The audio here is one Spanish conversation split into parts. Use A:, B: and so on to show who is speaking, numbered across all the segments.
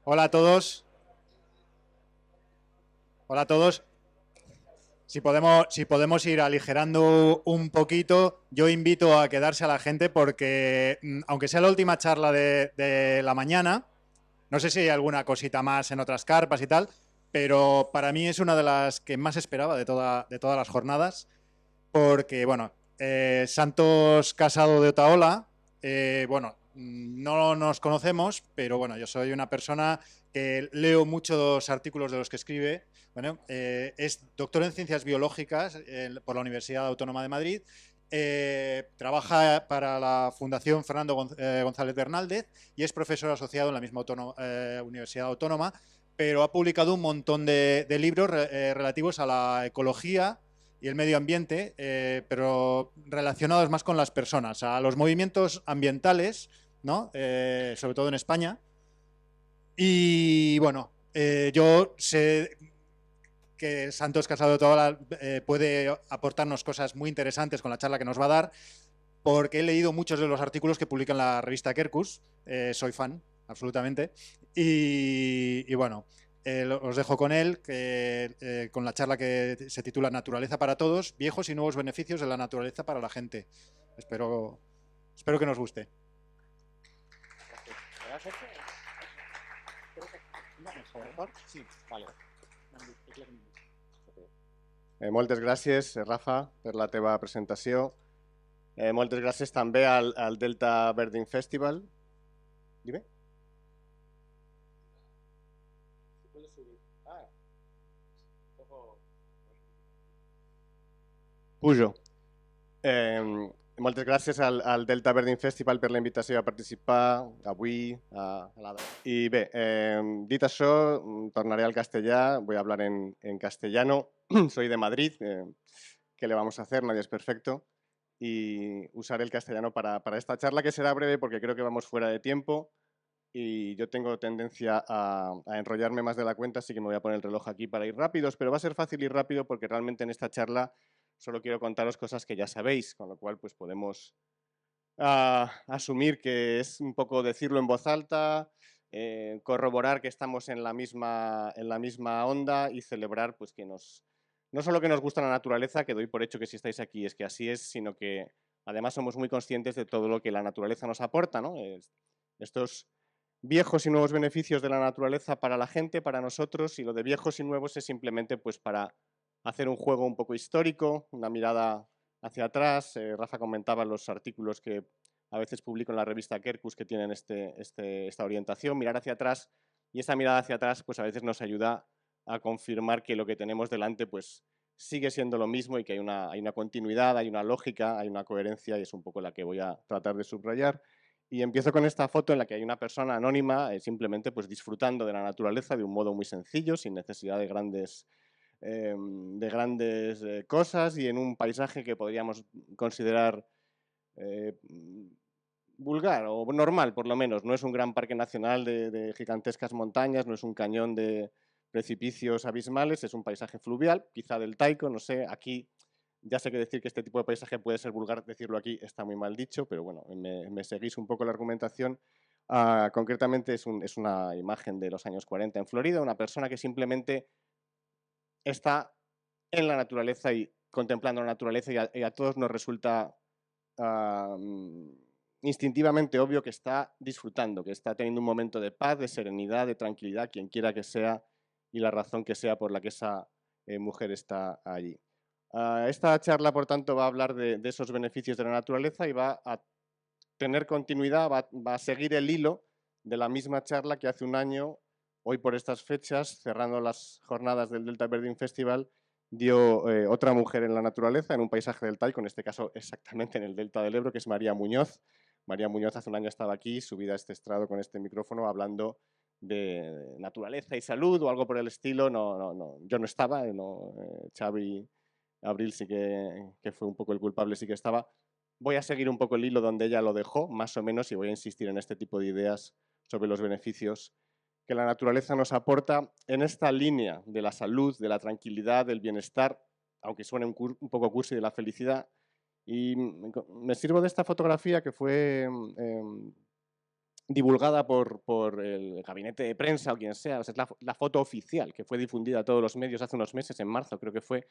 A: Hola a todos. Hola a todos. Si podemos ir aligerando un poquito, yo invito a quedarse a la gente porque, aunque sea la última charla de la mañana, no sé si hay alguna cosita más en otras carpas y tal, pero para mí es una de las que más esperaba de todas las jornadas, porque, bueno, Santos Casado de Otaola, bueno, no nos conocemos, pero bueno, yo soy una persona que leo muchos artículos de los que escribe. Bueno, es doctor en Ciencias Biológicas por la Universidad Autónoma de Madrid. Trabaja para la Fundación Fernando González Bernaldez y es profesor asociado en la misma Universidad Autónoma, pero ha publicado un montón de libros relativos a la ecología y el medio ambiente, pero relacionados más con las personas, a los movimientos ambientales, ¿no? Sobre todo en España. Y bueno, yo sé que Santos Casado de Toda puede aportarnos cosas muy interesantes con la charla que nos va a dar, porque he leído muchos de los artículos que publica en la revista Kerkus, soy fan, absolutamente, y bueno, os dejo con él, con la charla que se titula Naturaleza para todos, viejos y nuevos beneficios de la naturaleza para la gente. Espero que nos guste.
B: Moltes gràcies, Rafa, per la teva presentació. Moltes gràcies també al Delta Birding Festival. Dime. Pujo. Moltes gràcies al Delta Birding Festival per la invitació a participar avui. I bé, dit això, tornaré al castellà, voy a hablar en castellano. Soy de Madrid, ¿qué le vamos a hacer? Nadie es perfecto. Y usaré el castellano para esta charla, que será breve porque creo que vamos fuera de tiempo y yo tengo tendencia a enrollarme más de la cuenta, así que me voy a poner el reloj aquí para ir rápidos, pero va a ser fácil ir rápido porque realmente en esta charla solo quiero contaros cosas que ya sabéis, con lo cual pues podemos asumir que es un poco decirlo en voz alta, corroborar que estamos en la misma onda y celebrar pues que no solo que nos gusta la naturaleza, que doy por hecho que si estáis aquí es que así es, sino que además somos muy conscientes de todo lo que la naturaleza nos aporta, ¿no? Estos viejos y nuevos beneficios de la naturaleza para la gente, para nosotros, y lo de viejos y nuevos es simplemente pues para hacer un juego un poco histórico, una mirada hacia atrás. Rafa comentaba los artículos que a veces publico en la revista Kerkus que tienen esta orientación, mirar hacia atrás, y esa mirada hacia atrás pues a veces nos ayuda a confirmar que lo que tenemos delante pues sigue siendo lo mismo y que hay una continuidad, hay una lógica, hay una coherencia, y es un poco la que voy a tratar de subrayar. Y empiezo con esta foto en la que hay una persona anónima simplemente pues disfrutando de la naturaleza de un modo muy sencillo, sin necesidad de grandes cosas, y en un paisaje que podríamos considerar vulgar o normal, por lo menos. No es un gran parque nacional de gigantescas montañas, no es un cañón de precipicios abismales, es un paisaje fluvial, quizá del Taiko, no sé. Aquí ya sé que decir que este tipo de paisaje puede ser vulgar, decirlo aquí está muy mal dicho, pero bueno, me seguís un poco la argumentación. Concretamente es una imagen de los años 40 en Florida, una persona que simplemente está en la naturaleza y contemplando la naturaleza, y a todos nos resulta instintivamente obvio que está disfrutando, que está teniendo un momento de paz, de serenidad, de tranquilidad, quien quiera que sea y la razón que sea por la que esa mujer está allí. Esta charla, por tanto, va a hablar de esos beneficios de la naturaleza y va a tener continuidad, va a seguir el hilo de la misma charla que hace un año, hoy por estas fechas, cerrando las jornadas del Delta Birding Festival, dio otra mujer en la naturaleza, en un paisaje del Taiko, en este caso exactamente en el Delta del Ebro, que es María Muñoz. María Muñoz hace un año estaba aquí, subida a este estrado con este micrófono, hablando de naturaleza y salud o algo por el estilo. No, yo no estaba, Xavi Abril sí que fue un poco el culpable, sí que estaba. Voy a seguir un poco el hilo donde ella lo dejó, más o menos, y voy a insistir en este tipo de ideas sobre los beneficios que la naturaleza nos aporta en esta línea de la salud, de la tranquilidad, del bienestar, aunque suene un poco cursi, de la felicidad. Y me sirvo de esta fotografía que fue divulgada por el gabinete de prensa o quien sea. O sea, es la foto oficial que fue difundida a todos los medios hace unos meses, en marzo creo que fue,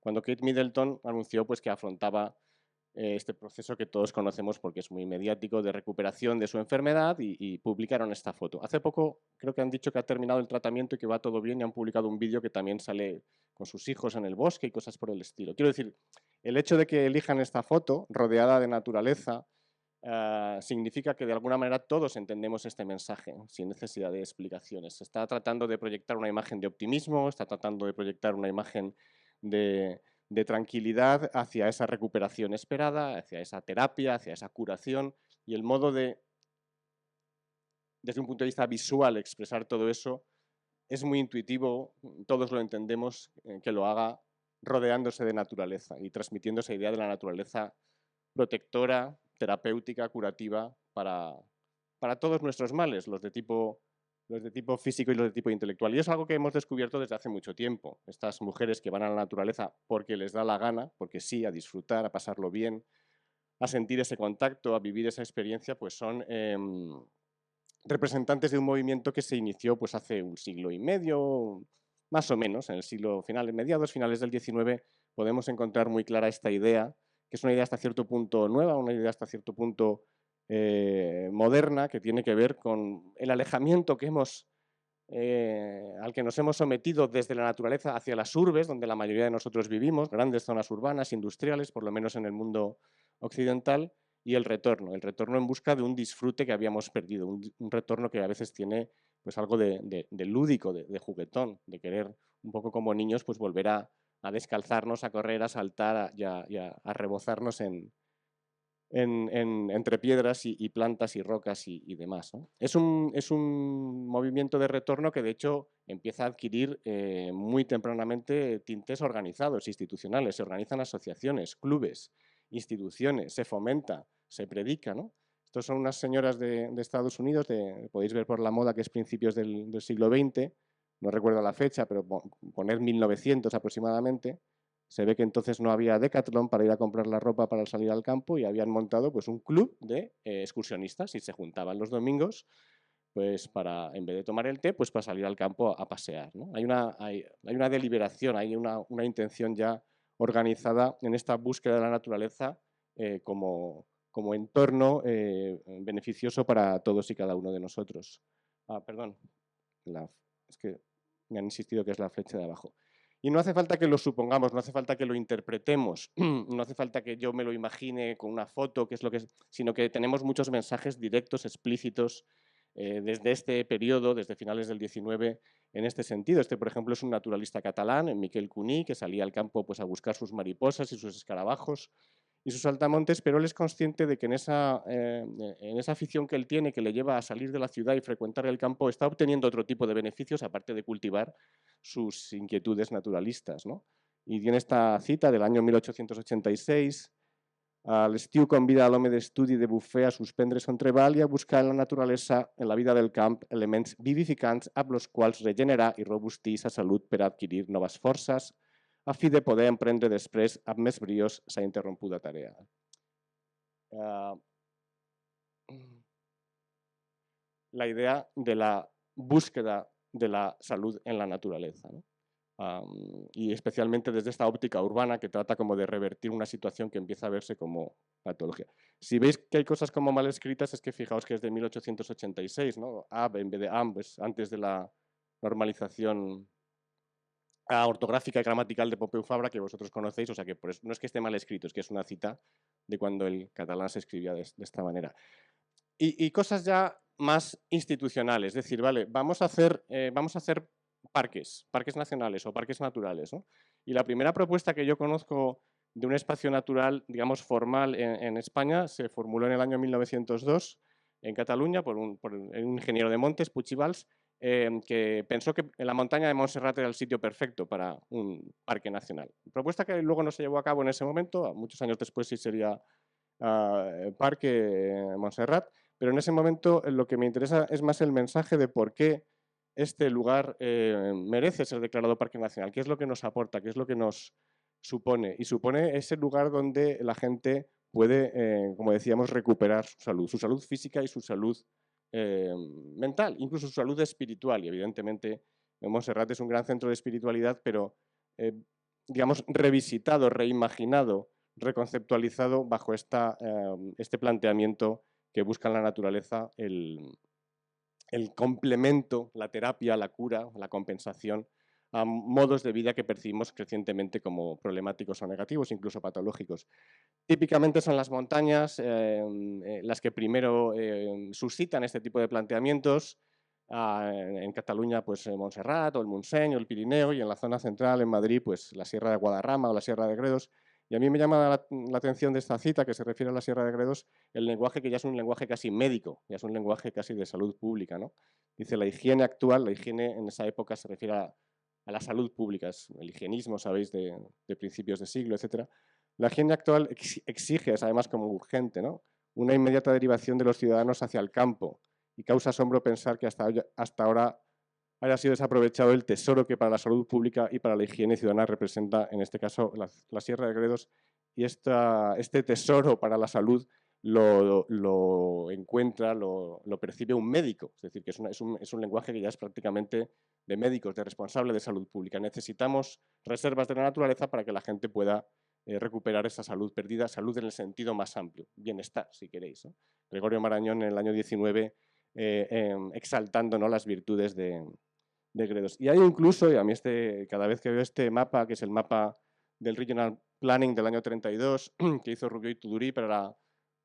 B: cuando Kate Middleton anunció pues, que afrontaba este proceso que todos conocemos porque es muy mediático de recuperación de su enfermedad y publicaron esta foto. Hace poco creo que han dicho que ha terminado el tratamiento y que va todo bien y han publicado un vídeo que también sale con sus hijos en el bosque y cosas por el estilo. Quiero decir, el hecho de que elijan esta foto rodeada de naturaleza significa que de alguna manera todos entendemos este mensaje sin necesidad de explicaciones. Se está tratando de proyectar una imagen de optimismo, está tratando de proyectar una imagen de tranquilidad hacia esa recuperación esperada, hacia esa terapia, hacia esa curación, y el modo de, desde un punto de vista visual, expresar todo eso es muy intuitivo, todos lo entendemos, que lo haga rodeándose de naturaleza y transmitiendo esa idea de la naturaleza protectora, terapéutica, curativa para todos nuestros males, los de tipo físico y los de tipo intelectual. Y es algo que hemos descubierto desde hace mucho tiempo. Estas mujeres que van a la naturaleza porque les da la gana, porque sí, a disfrutar, a pasarlo bien, a sentir ese contacto, a vivir esa experiencia, pues son representantes de un movimiento que se inició pues, hace un siglo y medio, más o menos, en el siglo final, mediados, finales del XIX, podemos encontrar muy clara esta idea, que es una idea hasta cierto punto nueva, una idea hasta cierto punto moderna, que tiene que ver con el alejamiento que al que nos hemos sometido desde la naturaleza hacia las urbes, donde la mayoría de nosotros vivimos, grandes zonas urbanas, industriales, por lo menos en el mundo occidental, y el retorno en busca de un disfrute que habíamos perdido, un retorno que a veces tiene pues, algo de lúdico, de juguetón, de querer, un poco como niños, pues volver a descalzarnos, a correr, a saltar y a rebozarnos entre piedras y plantas y rocas y demás, ¿no? Es un movimiento de retorno que de hecho empieza a adquirir muy tempranamente tintes organizados, institucionales. Se organizan asociaciones, clubes, instituciones, se fomenta, se predica, ¿no? Estos son unas señoras de Estados Unidos, podéis ver por la moda que es principios del siglo XX, no recuerdo la fecha, pero poner 1900 aproximadamente. Se ve que entonces no había Decathlon para ir a comprar la ropa para salir al campo y habían montado pues, un club de excursionistas y se juntaban los domingos pues, para, en vez de tomar el té, pues para salir al campo a pasear, ¿no? Hay una deliberación, hay una intención ya organizada en esta búsqueda de la naturaleza como entorno beneficioso para todos y cada uno de nosotros. Perdón, es que me han insistido que es la flecha de abajo. Y no hace falta que lo supongamos, no hace falta que lo interpretemos, no hace falta que yo me lo imagine con una foto, sino que tenemos muchos mensajes directos, explícitos, desde este periodo, desde finales del XIX, en este sentido. Este, por ejemplo, es un naturalista catalán, Miquel Cuní, que salía al campo pues, a buscar sus mariposas y sus escarabajos y sus saltamontes, pero él es consciente de que en esa afición que él tiene, que le lleva a salir de la ciudad y frecuentar el campo, está obteniendo otro tipo de beneficios, aparte de cultivar sus inquietudes naturalistas, ¿no? Y tiene esta cita del año 1886, l'estiu convida a l'home d'estudi de buffer a suspendre son treball i a buscar en la naturalesa, en la vida del camp, elements vivificants amb els quals regenerar i robustir sa salut per adquirir noves forces, a fi de poder emprendre després amb més brios sa interrompuda tarea. La idea de la búsqueda de la salud en la naturaleza, ¿no? Y especialmente desde esta óptica urbana que trata como de revertir una situación que empieza a verse como patología. Si veis que hay cosas como mal escritas, es que fijaos que es de 1886, ¿no? Ab en vez de am, pues antes de la normalización ortográfica y gramatical de Pompeu Fabra, que vosotros conocéis, o sea que por eso, no es que esté mal escrito, es que es una cita de cuando el catalán se escribía de esta manera. Y cosas ya más institucionales, es decir, vale, vamos a hacer parques nacionales o parques naturales, ¿no? Y la primera propuesta que yo conozco de un espacio natural, digamos, formal en España se formuló en el año 1902 en Cataluña por un ingeniero de montes, Puig i Valls, que pensó que la montaña de Montserrat era el sitio perfecto para un parque nacional. Propuesta que luego no se llevó a cabo en ese momento, muchos años después sí sería Parque Montserrat, pero en ese momento lo que me interesa es más el mensaje de por qué este lugar merece ser declarado Parque Nacional, qué es lo que nos aporta, qué es lo que nos supone. Y supone ese lugar donde la gente puede, como decíamos, recuperar su salud física y su salud mental, incluso su salud espiritual. Y evidentemente Montserrat es un gran centro de espiritualidad, pero digamos revisitado, reimaginado, reconceptualizado bajo este planteamiento que busca en la naturaleza el complemento, la terapia, la cura, la compensación a modos de vida que percibimos crecientemente como problemáticos o negativos, incluso patológicos. Típicamente son las montañas las que primero suscitan este tipo de planteamientos. En Cataluña, pues Montserrat o el Montseny o el Pirineo, y en la zona central, en Madrid, pues la Sierra de Guadarrama o la Sierra de Gredos. Y a mí me llama la atención de esta cita que se refiere a la Sierra de Gredos, el lenguaje que ya es un lenguaje casi médico, ya es un lenguaje casi de salud pública, ¿no? Dice, la higiene actual, la higiene en esa época se refiere a la salud pública, es el higienismo, sabéis, de principios de siglo, etcétera. La higiene actual exige, es además como urgente, ¿no?, una inmediata derivación de los ciudadanos hacia el campo, y causa asombro pensar que hasta ahora haya sido desaprovechado el tesoro que para la salud pública y para la higiene ciudadana representa, en este caso, la Sierra de Gredos, y este tesoro para la salud lo encuentra, lo percibe un médico, es decir, que es un lenguaje que ya es prácticamente de médicos, de responsable de salud pública. Necesitamos reservas de la naturaleza para que la gente pueda recuperar esa salud perdida, salud en el sentido más amplio, bienestar, si queréis, ¿no? Gregorio Marañón en el año 19 exaltando, ¿no?, las virtudes de Gredos. Y hay incluso, y a mí cada vez que veo este mapa, que es el mapa del Regional Planning del año 32, que hizo Rubió y Tudurí para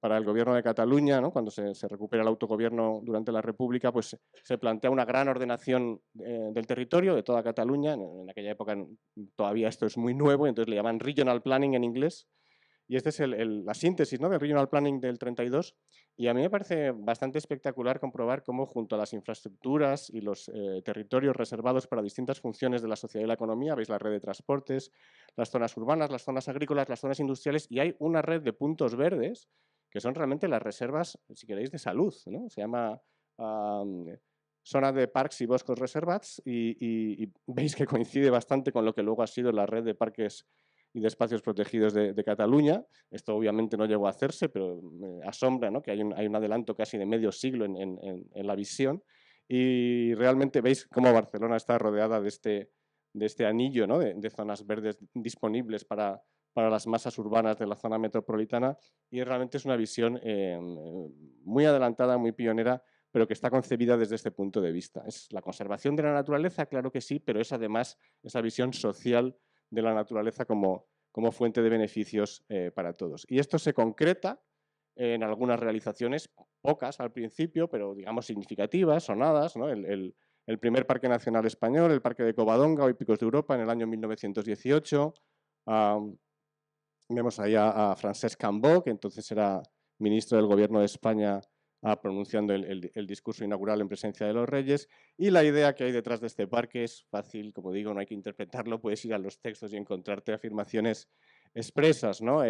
B: el gobierno de Cataluña, ¿no?, cuando se recupera el autogobierno durante la República, pues se plantea una gran ordenación del territorio de toda Cataluña. En aquella época todavía esto es muy nuevo, entonces le llaman Regional Planning en inglés. Y esta es la síntesis, ¿no?, del Regional Planning del 32, y a mí me parece bastante espectacular comprobar cómo, junto a las infraestructuras y los territorios reservados para distintas funciones de la sociedad y la economía, veis la red de transportes, las zonas urbanas, las zonas agrícolas, las zonas industriales, y hay una red de puntos verdes que son realmente las reservas, si queréis, de salud, ¿no? Se llama zona de parcs y boscos reservats, y veis que coincide bastante con lo que luego ha sido la red de parques y de espacios protegidos de Cataluña. Esto obviamente no llegó a hacerse, pero me asombra, ¿no?, que hay un adelanto casi de medio siglo en la visión, y realmente veis cómo Barcelona está rodeada de este anillo, ¿no?, de zonas verdes disponibles para las masas urbanas de la zona metropolitana, y realmente es una visión muy adelantada, muy pionera, pero que está concebida desde este punto de vista. Es la conservación de la naturaleza, claro que sí, pero es además esa visión social de la naturaleza como fuente de beneficios para todos. Y esto se concreta en algunas realizaciones, pocas al principio, pero digamos significativas, sonadas, ¿no? El primer Parque Nacional Español, el Parque de Covadonga, hoy Picos de Europa, en el año 1918. Vemos ahí a Francesc Cambó, que entonces era ministro del Gobierno de España, pronunciando el discurso inaugural en presencia de los reyes. Y la idea que hay detrás de este parque es fácil, como digo, no hay que interpretarlo, puedes ir a los textos y encontrarte afirmaciones expresas, ¿no?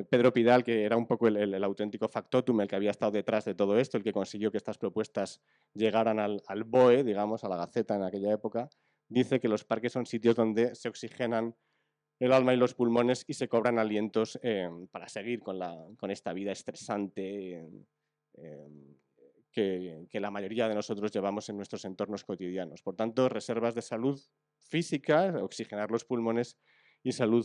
B: Pedro Pidal, que era un poco el auténtico factotum, el que había estado detrás de todo esto, el que consiguió que estas propuestas llegaran al BOE, digamos, a la Gaceta en aquella época, dice que los parques son sitios donde se oxigenan el alma y los pulmones y se cobran alientos para seguir con esta vida estresante que la mayoría de nosotros llevamos en nuestros entornos cotidianos. Por tanto, reservas de salud física, oxigenar los pulmones, y salud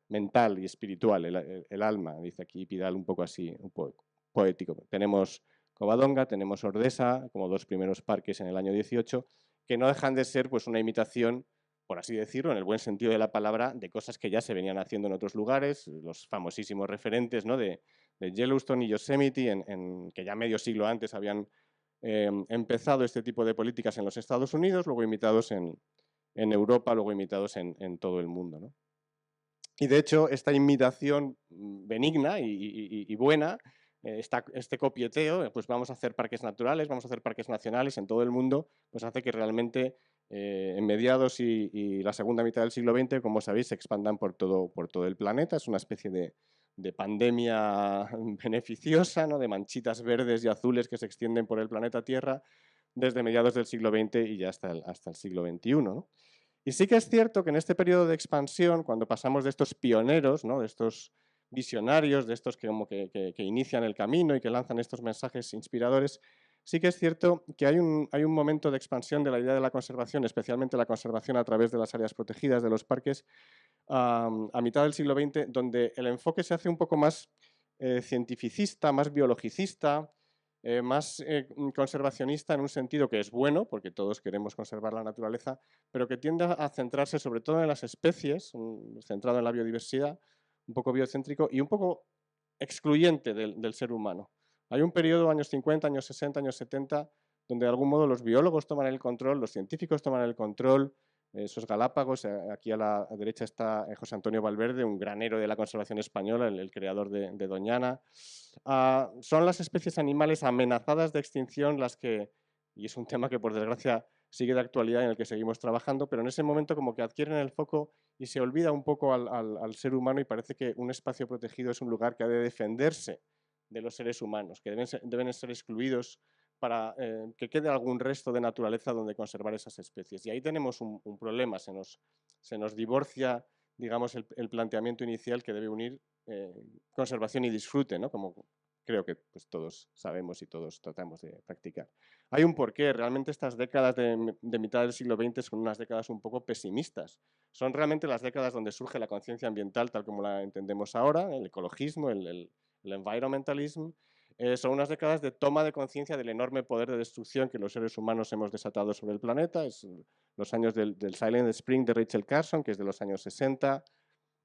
B: mental y espiritual, el alma, dice aquí Pidal, un poco así, un poco poético. Tenemos Covadonga, tenemos Ordesa, como dos primeros parques en el año 18, que no dejan de ser pues una imitación, por así decirlo, en el buen sentido de la palabra, de cosas que ya se venían haciendo en otros lugares, los famosísimos referentes, ¿no?, de Yellowstone y Yosemite, que ya medio siglo antes habían empezado este tipo de políticas en los Estados Unidos, luego imitados en Europa, luego imitados en todo el mundo, ¿no? Y de hecho, esta imitación benigna y buena, este copieteo, pues vamos a hacer parques naturales, vamos a hacer parques nacionales en todo el mundo, pues hace que realmente en mediados y la segunda mitad del siglo XX, como sabéis, se expandan por todo el planeta. Es una especie de pandemia beneficiosa, ¿no?, de manchitas verdes y azules que se extienden por el planeta Tierra desde mediados del siglo XX y ya hasta el siglo XXI, ¿no? Y sí que es cierto que en este periodo de expansión, cuando pasamos de estos pioneros, ¿no?, de estos visionarios, de estos que, como que inician el camino y que lanzan estos mensajes inspiradores, sí que es cierto que hay un momento de expansión de la idea de la conservación, especialmente la conservación a través de las áreas protegidas, de los parques, a mitad del siglo XX, donde el enfoque se hace un poco más cientificista, más biologicista, más conservacionista en un sentido que es bueno, porque todos queremos conservar la naturaleza, pero que tiende a centrarse sobre todo en las especies, centrado en la biodiversidad, un poco biocéntrico y un poco excluyente del ser humano. Hay un periodo, años 50, años 60, años 70, donde de algún modo los biólogos toman el control, los científicos toman el control, esos Galápagos. Aquí a la derecha está José Antonio Valverde, un granero de la conservación española, el creador de Doñana. Son las especies animales amenazadas de extinción las que, y es un tema que por desgracia sigue de actualidad en el que seguimos trabajando, pero en ese momento como que adquieren el foco y se olvida un poco al ser humano y parece que un espacio protegido es un lugar que ha de defenderse de los seres humanos, que deben ser excluidos para que quede algún resto de naturaleza donde conservar esas especies. Y ahí tenemos un problema, se nos divorcia, digamos, el planteamiento inicial que debe unir conservación y disfrute, ¿no? Como creo que pues, todos sabemos y todos tratamos de practicar. Hay un porqué, realmente estas décadas de mitad del siglo XX son unas décadas un poco pesimistas. Son realmente las décadas donde surge la conciencia ambiental tal como la entendemos ahora, el ecologismo, el environmentalism. Son unas décadas de toma de conciencia del enorme poder de destrucción que los seres humanos hemos desatado sobre el planeta. Es los años del Silent Spring de Rachel Carson, que es de los años 60,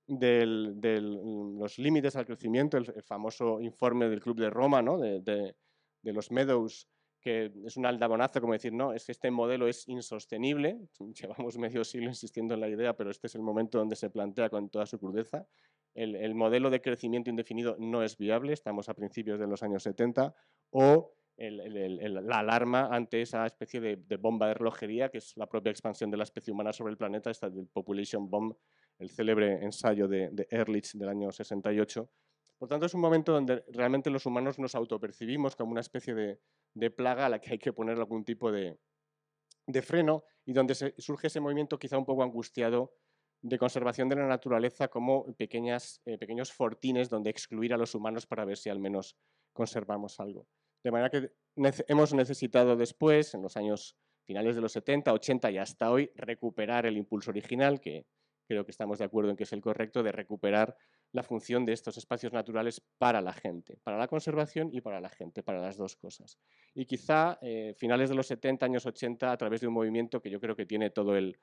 B: los límites al crecimiento, el famoso informe del Club de Roma, ¿no? de los Meadows, que es un aldabonazo como decir, no, es que este modelo es insostenible. Llevamos medio siglo insistiendo en la idea, pero este es el momento donde se plantea con toda su crudeza. El modelo de crecimiento indefinido no es viable, estamos a principios de los años 70, o la alarma ante esa especie de bomba de relojería, que es la propia expansión de la especie humana sobre el planeta, esta del population bomb, el célebre ensayo de Ehrlich del año 68. Por tanto, es un momento donde realmente los humanos nos autopercibimos como una especie de plaga a la que hay que poner algún tipo de freno, y donde surge ese movimiento quizá un poco angustiado de conservación de la naturaleza como pequeños fortines donde excluir a los humanos para ver si al menos conservamos algo. De manera que hemos necesitado después, en los años finales de los 70, 80 y hasta hoy, recuperar el impulso original, que creo que estamos de acuerdo en que es el correcto, de recuperar la función de estos espacios naturales para la gente, para la conservación y para la gente, para las dos cosas. Y quizá finales de los 70, años 80, a través de un movimiento que yo creo que tiene todo el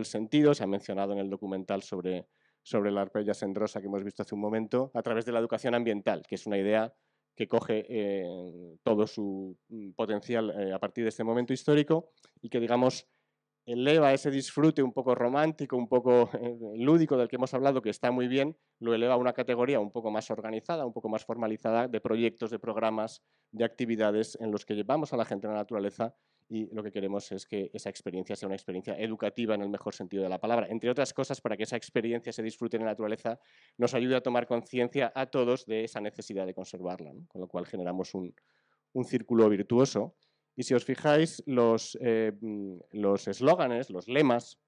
B: sentido, se ha mencionado en el documental sobre la arpella cendrosa que hemos visto hace un momento, a través de la educación ambiental, que es una idea que coge todo su potencial a partir de este momento histórico y que, digamos, eleva ese disfrute un poco romántico, un poco lúdico del que hemos hablado, que está muy bien, lo eleva a una categoría un poco más organizada, un poco más formalizada de proyectos, de programas, de actividades en los que llevamos a la gente a la naturaleza, y lo que queremos es que esa experiencia sea una experiencia educativa en el mejor sentido de la palabra. Entre otras cosas, para que esa experiencia se disfrute en la naturaleza, nos ayude a tomar conciencia a todos de esa necesidad de conservarla, ¿no? Con lo cual generamos un círculo virtuoso. Y si os fijáis, los eslóganes, los lemas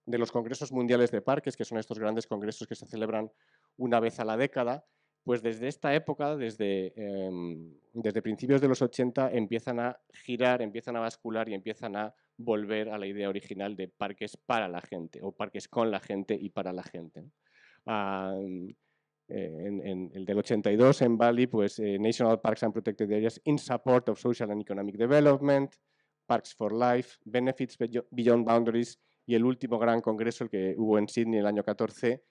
B: de los congresos mundiales de parques, que son estos grandes congresos que se celebran una vez a la década, pues desde esta época, desde principios de los 80, empiezan a girar, empiezan a bascular y empiezan a volver a la idea original de parques para la gente, o parques con la gente y para la gente. En el del 82 en Bali, pues National Parks and Protected Areas in Support of Social and Economic Development, Parks for Life, Benefits Beyond Boundaries, y el último gran congreso, el que hubo en Sydney el año 14,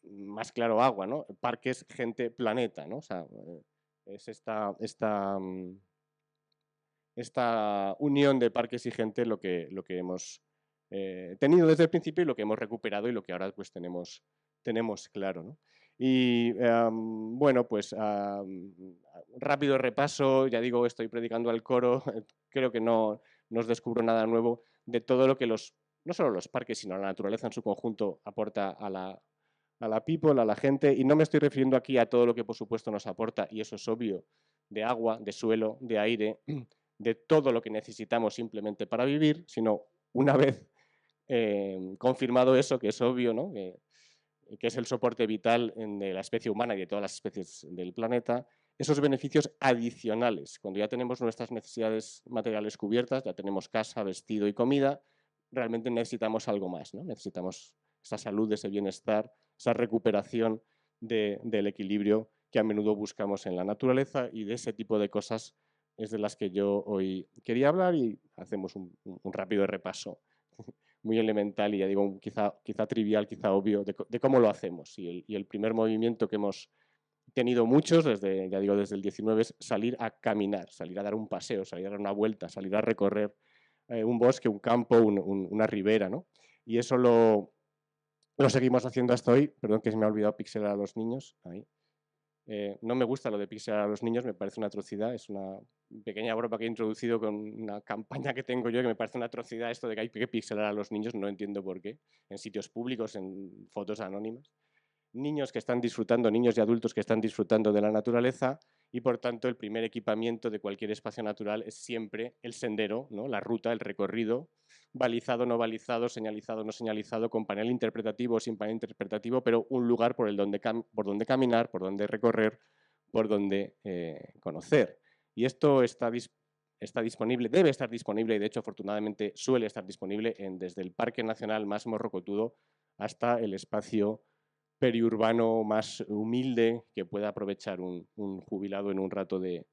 B: más claro agua, ¿no? Parques, gente, planeta, ¿no? O sea, es esta unión de parques y gente lo que hemos tenido desde el principio y lo que hemos recuperado y lo que ahora pues tenemos claro, ¿no? Y bueno, pues rápido repaso, ya digo, estoy predicando al coro, creo que no os descubro nada nuevo de todo lo que no solo los parques, sino la naturaleza en su conjunto aporta a la people, a la gente, y no me estoy refiriendo aquí a todo lo que por supuesto nos aporta, y eso es obvio, de agua, de suelo, de aire, de todo lo que necesitamos simplemente para vivir, sino una vez confirmado eso, que es obvio, ¿no? que es el soporte vital de la especie humana y de todas las especies del planeta, esos beneficios adicionales. Cuando ya tenemos nuestras necesidades materiales cubiertas, ya tenemos casa, vestido y comida, realmente necesitamos algo más, ¿no? Necesitamos esa salud, ese bienestar, esa recuperación del equilibrio que a menudo buscamos en la naturaleza, y de ese tipo de cosas es de las que yo hoy quería hablar, y hacemos un rápido repaso muy elemental y, ya digo, quizá trivial, quizá obvio, de cómo lo hacemos. Y el primer movimiento que hemos tenido muchos, desde el 19, es salir a caminar, salir a dar un paseo, salir a dar una vuelta, salir a recorrer un bosque, un campo, una ribera, ¿no? Y eso lo seguimos haciendo hasta hoy. Perdón que se me ha olvidado pixelar a los niños. Ahí. No me gusta lo de pixelar a los niños, me parece una atrocidad. Es una pequeña broma que he introducido con una campaña que tengo yo, que me parece una atrocidad esto de que hay que pixelar a los niños, no entiendo por qué, en sitios públicos, en fotos anónimas. Niños que están disfrutando, niños y adultos que están disfrutando de la naturaleza, y por tanto el primer equipamiento de cualquier espacio natural es siempre el sendero, ¿no? La ruta, el recorrido, balizado, no balizado, señalizado, no señalizado, con panel interpretativo o sin panel interpretativo, pero un lugar por donde caminar, por donde recorrer, por donde conocer. Y esto está disponible, debe estar disponible, y de hecho afortunadamente suele estar disponible desde el Parque Nacional más morrocotudo hasta el espacio periurbano más humilde que pueda aprovechar un jubilado en un rato de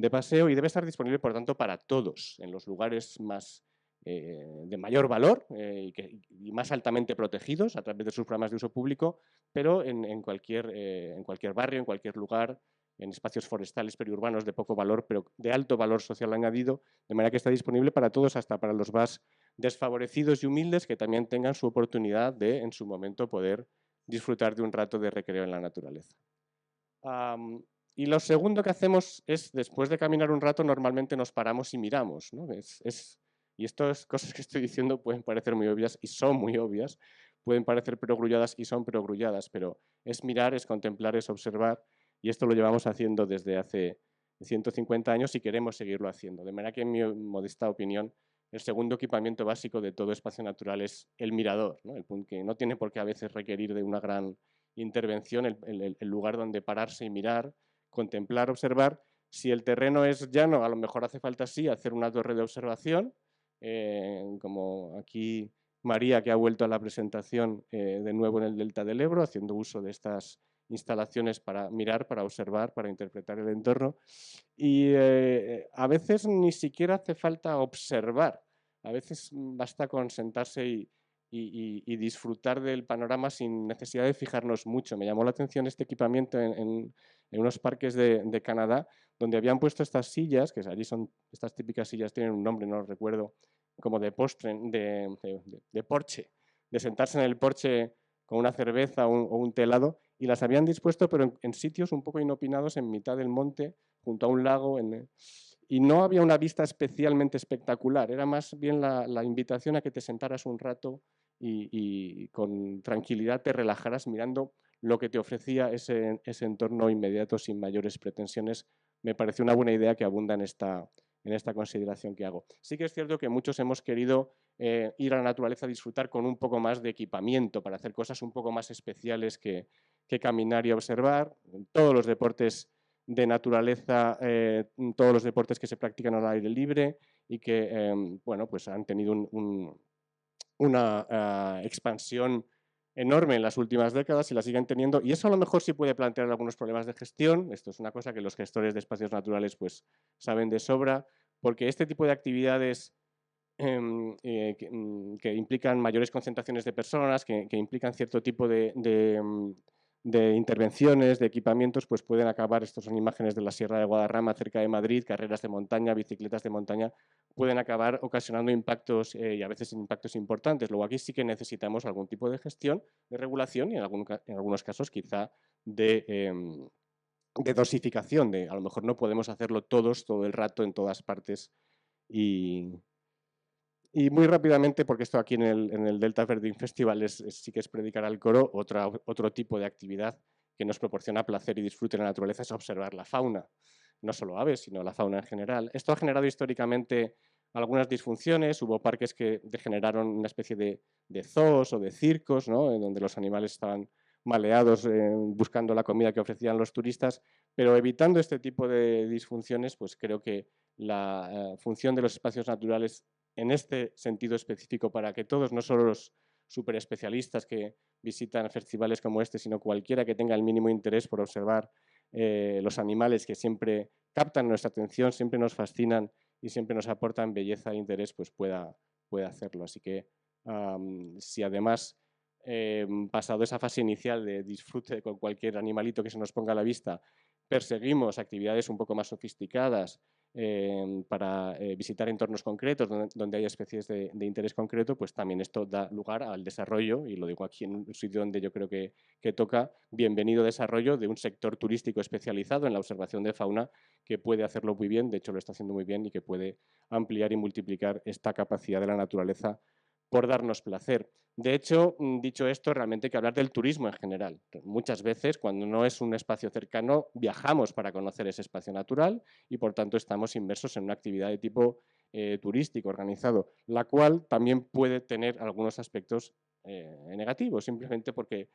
B: paseo, y debe estar disponible, por tanto, para todos, en los lugares más de mayor valor y más altamente protegidos a través de sus programas de uso público, pero en cualquier barrio, en cualquier lugar, en espacios forestales periurbanos de poco valor, pero de alto valor social añadido, de manera que está disponible para todos, hasta para los más desfavorecidos y humildes, que también tengan su oportunidad de, en su momento, poder disfrutar de un rato de recreo en la naturaleza. Y lo segundo que hacemos es, después de caminar un rato, normalmente nos paramos y miramos, ¿no? Y estas cosas que estoy diciendo pueden parecer muy obvias, y son muy obvias, pueden parecer perogrulladas y son perogrulladas, pero es mirar, es contemplar, es observar, y esto lo llevamos haciendo desde hace 150 años y queremos seguirlo haciendo. De manera que, en mi modesta opinión, el segundo equipamiento básico de todo espacio natural es el mirador, ¿no? El punto que no tiene por qué a veces requerir de una gran intervención, el lugar donde pararse y mirar, contemplar, observar. Si el terreno es llano, a lo mejor hace falta sí hacer una torre de observación, como aquí María, que ha vuelto a la presentación de nuevo en el Delta del Ebro, haciendo uso de estas instalaciones para mirar, para observar, para interpretar el entorno. Y a veces ni siquiera hace falta observar, a veces basta con sentarse y disfrutar del panorama sin necesidad de fijarnos mucho. Me llamó la atención este equipamiento en unos parques de Canadá, donde habían puesto estas sillas, que allí son estas típicas sillas, tienen un nombre, no lo recuerdo, como de postre, de porche, de sentarse en el porche con una cerveza o un telado, y las habían dispuesto, pero en sitios un poco inopinados, en mitad del monte, junto a un lago, y no había una vista especialmente espectacular, era más bien la invitación a que te sentaras un rato y con tranquilidad te relajaras mirando lo que te ofrecía ese entorno inmediato sin mayores pretensiones. Me pareció una buena idea que abunda en esta consideración que hago. Sí que es cierto que muchos hemos querido ir a la naturaleza a disfrutar con un poco más de equipamiento para hacer cosas un poco más especiales que caminar y observar. Todos los deportes de naturaleza, todos los deportes que se practican al aire libre y que bueno, pues han tenido una expansión enorme en las últimas décadas y la siguen teniendo, y eso a lo mejor sí puede plantear algunos problemas de gestión. Esto es una cosa que los gestores de espacios naturales pues saben de sobra, porque este tipo de actividades que implican mayores concentraciones de personas, que implican cierto tipo de intervenciones, de equipamientos, pues pueden acabar, estos son imágenes de la Sierra de Guadarrama cerca de Madrid, carreras de montaña, bicicletas de montaña, pueden acabar ocasionando impactos y a veces impactos importantes. Luego aquí sí que necesitamos algún tipo de gestión, de regulación y en algunos casos quizá de dosificación, a lo mejor no podemos hacerlo todos, todo el rato, en todas partes. Y muy rápidamente, porque esto aquí en el Delta Verding Festival sí que es predicar al coro, otro tipo de actividad que nos proporciona placer y disfrute en la naturaleza es observar la fauna, no solo aves, sino la fauna en general. Esto ha generado históricamente algunas disfunciones, hubo parques que degeneraron una especie de zoos o de circos, ¿no? En donde los animales estaban maleados buscando la comida que ofrecían los turistas, pero evitando este tipo de disfunciones, pues creo que la función de los espacios naturales en este sentido específico para que todos, no solo los superespecialistas que visitan festivales como este, sino cualquiera que tenga el mínimo interés por observar los animales que siempre captan nuestra atención, siempre nos fascinan y siempre nos aportan belleza e interés, pues pueda hacerlo. Así que si además, pasado esa fase inicial de disfrute con cualquier animalito que se nos ponga a la vista, perseguimos actividades un poco más sofisticadas para visitar entornos concretos donde hay especies de interés concreto, pues también esto da lugar al desarrollo, y lo digo aquí en un sitio donde yo creo que toca, bienvenido desarrollo de un sector turístico especializado en la observación de fauna que puede hacerlo muy bien, de hecho lo está haciendo muy bien, y que puede ampliar y multiplicar esta capacidad de la naturaleza por darnos placer. De hecho, dicho esto, realmente hay que hablar del turismo en general. Muchas veces, cuando no es un espacio cercano, viajamos para conocer ese espacio natural y, por tanto, estamos inmersos en una actividad de tipo turístico organizado, la cual también puede tener algunos aspectos negativos, simplemente porque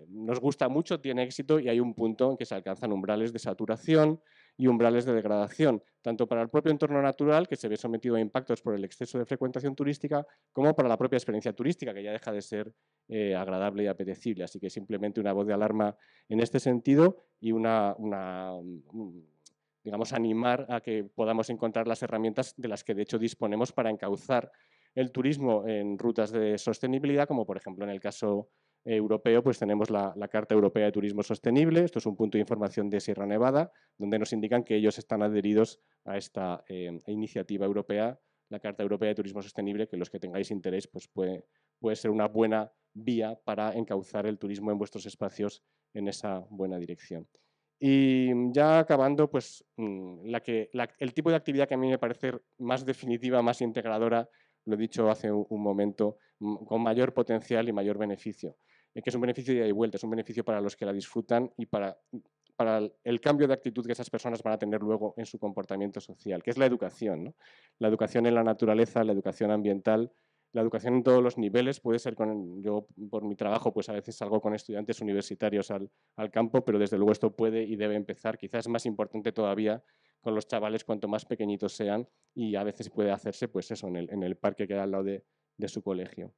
B: nos gusta mucho, tiene éxito y hay un punto en que se alcanzan umbrales de saturación y umbrales de degradación, tanto para el propio entorno natural, que se ve sometido a impactos por el exceso de frecuentación turística, como para la propia experiencia turística, que ya deja de ser agradable y apetecible. Así que simplemente una voz de alarma en este sentido y digamos, animar a que podamos encontrar las herramientas de las que de hecho disponemos para encauzar el turismo en rutas de sostenibilidad, como por ejemplo en el caso europeo, pues tenemos la Carta Europea de Turismo Sostenible. Esto es un punto de información de Sierra Nevada, donde nos indican que ellos están adheridos a esta iniciativa europea, la Carta Europea de Turismo Sostenible, que los que tengáis interés pues puede ser una buena vía para encauzar el turismo en vuestros espacios en esa buena dirección. Y ya acabando, pues el tipo de actividad que a mí me parece más definitiva, más integradora, lo he dicho hace un momento, con mayor potencial y mayor beneficio, que es un beneficio de ida y vuelta, es un beneficio para los que la disfrutan y para el cambio de actitud que esas personas van a tener luego en su comportamiento social, que es la educación, ¿no? La educación en la naturaleza, la educación ambiental, la educación en todos los niveles. Puede ser yo por mi trabajo pues a veces salgo con estudiantes universitarios al campo, pero desde luego esto puede y debe empezar, quizás más importante todavía, con los chavales cuanto más pequeñitos sean, y a veces puede hacerse pues eso en el parque que hay al lado de su colegio.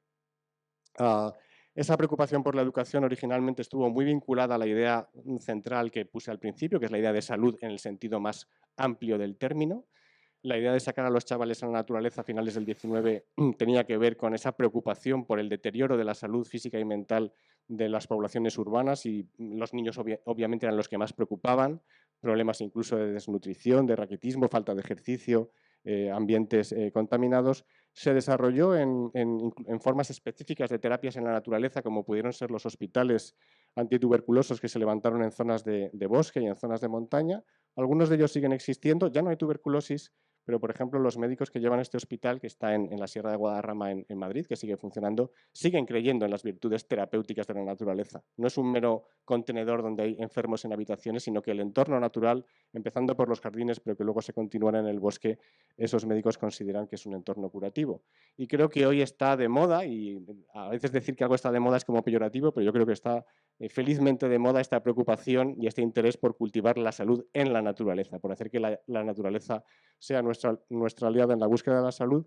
B: Esa preocupación por la educación originalmente estuvo muy vinculada a la idea central que puse al principio, que es la idea de salud en el sentido más amplio del término. La idea de sacar a los chavales a la naturaleza a finales del 19 tenía que ver con esa preocupación por el deterioro de la salud física y mental de las poblaciones urbanas, y los niños obviamente eran los que más preocupaban, problemas incluso de desnutrición, de raquitismo, falta de ejercicio, ambientes contaminados. Se desarrolló en formas específicas de terapias en la naturaleza, como pudieron ser los hospitales antituberculosos que se levantaron en zonas de bosque y en zonas de montaña. Algunos de ellos siguen existiendo, ya no hay tuberculosis, pero, por ejemplo, los médicos que llevan este hospital, que está en la Sierra de Guadarrama, en Madrid, que sigue funcionando, siguen creyendo en las virtudes terapéuticas de la naturaleza. No es un mero contenedor donde hay enfermos en habitaciones, sino que el entorno natural, empezando por los jardines, pero que luego se continuará en el bosque, esos médicos consideran que es un entorno curativo. Y creo que hoy está de moda, y a veces decir que algo está de moda es como peyorativo, pero yo creo que está felizmente de moda esta preocupación y este interés por cultivar la salud en la naturaleza, por hacer que la naturaleza sea nuestra aliada en la búsqueda de la salud,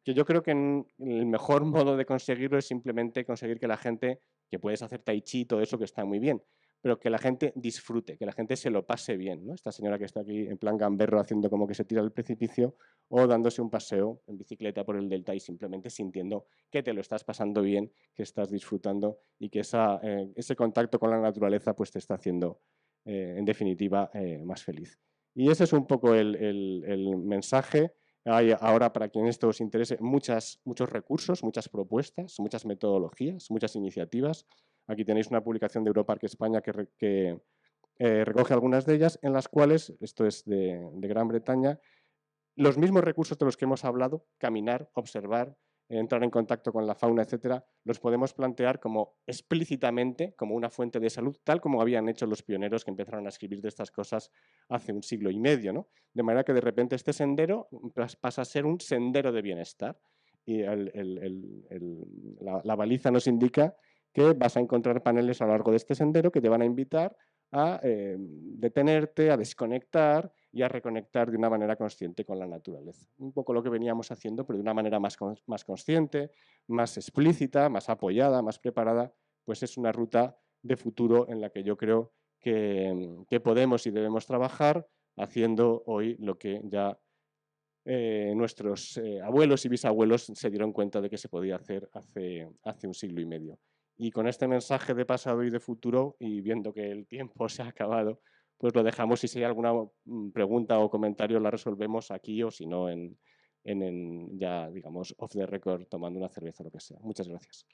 B: que yo creo que el mejor modo de conseguirlo es simplemente conseguir que la gente, que puedes hacer tai chi, todo eso que está muy bien, pero que la gente disfrute, que la gente se lo pase bien, ¿no? Esta señora que está aquí en plan gamberro haciendo como que se tira al precipicio, o dándose un paseo en bicicleta por el delta y simplemente sintiendo que te lo estás pasando bien, que estás disfrutando y que ese contacto con la naturaleza pues te está haciendo, en definitiva, más feliz. Y ese es un poco el mensaje. Hay ahora, para quien esto os interese, muchos recursos, muchas propuestas, muchas metodologías, muchas iniciativas. Aquí tenéis una publicación de Europark España que recoge algunas de ellas, en las cuales, esto es de Gran Bretaña, los mismos recursos de los que hemos hablado, caminar, observar, entrar en contacto con la fauna, etcétera, los podemos plantear como explícitamente como una fuente de salud, tal como habían hecho los pioneros que empezaron a escribir de estas cosas hace un siglo y medio, ¿no? De manera que de repente este sendero pasa a ser un sendero de bienestar, y la baliza nos indica que vas a encontrar paneles a lo largo de este sendero que te van a invitar a detenerte, a desconectar y a reconectar de una manera consciente con la naturaleza. Un poco lo que veníamos haciendo, pero de una manera más consciente, más explícita, más apoyada, más preparada, pues es una ruta de futuro en la que yo creo que podemos y debemos trabajar haciendo hoy lo que ya nuestros abuelos y bisabuelos se dieron cuenta de que se podía hacer hace un siglo y medio. Y con este mensaje de pasado y de futuro, y viendo que el tiempo se ha acabado, pues lo dejamos y si hay alguna pregunta o comentario la resolvemos aquí o si no ya, digamos, off the record, tomando una cerveza o lo que sea. Muchas gracias.